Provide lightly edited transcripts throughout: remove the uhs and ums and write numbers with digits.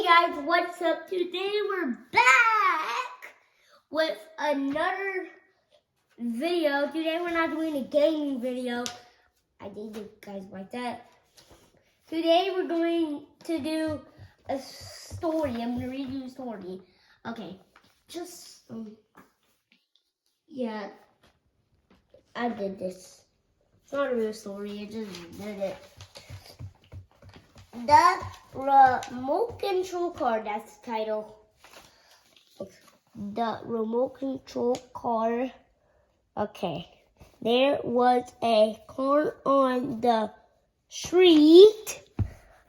guys, what's up? Today we're back with another video. Today we're not doing a gaming video. I think you guys like that. Today we're going to do a story. I'm going to read you a story. Okay, just, yeah, I did this. It's not a real story, I just did it. The remote control car, that's the title. The remote control car. Okay. There was a car on the street.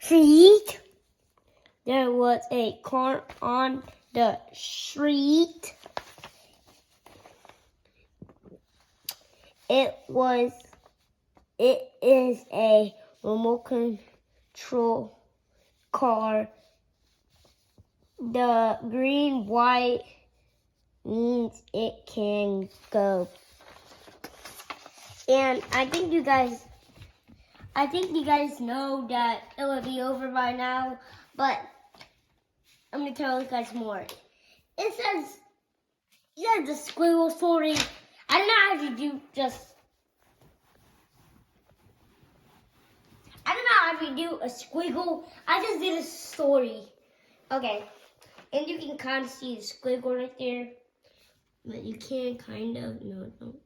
There was a car on the street. It is a remote control car. The green white means it can go. And I think you guys know that it would be over by now, but I'm gonna tell you guys more. It says the squiggle story. I don't know how to do a squiggle. I just did a story. Okay. And you can kind of see the squiggle right there. But you can kind of, no. You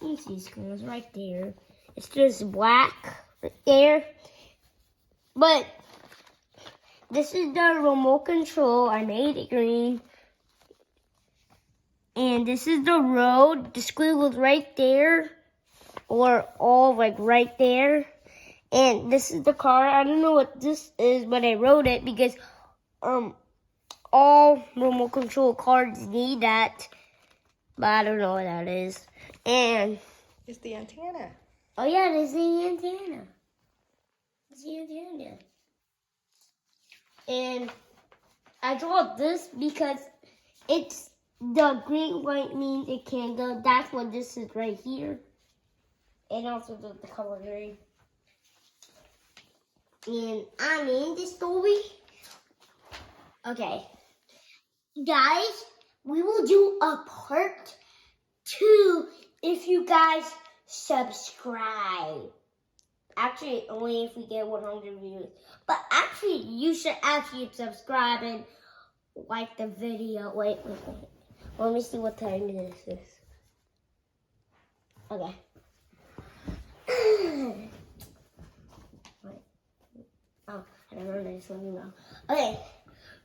can see the squiggles right there. It's just black right there. But this is the remote control. I made it green. And this is the road. The squiggles right there. Or all like right there. And this is the car. I don't know what this is, but I wrote it because all remote control cars need that. But I don't know what that is. And it's the antenna. Oh yeah, it's the antenna. It's the antenna. And I draw this because it's the green white means it can go. That's what this is right here. And also the color green. And I'm in the story. Okay. Guys, we will do a part 2 if you guys subscribe. Actually, only if we get 100 views. But actually, you should actually subscribe and like the video. Wait. Let me see what time this is. Okay. Oh, I don't know this one now. Okay.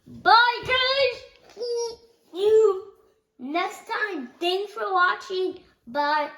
Bye, guys. See you next time. Thanks for watching. Bye.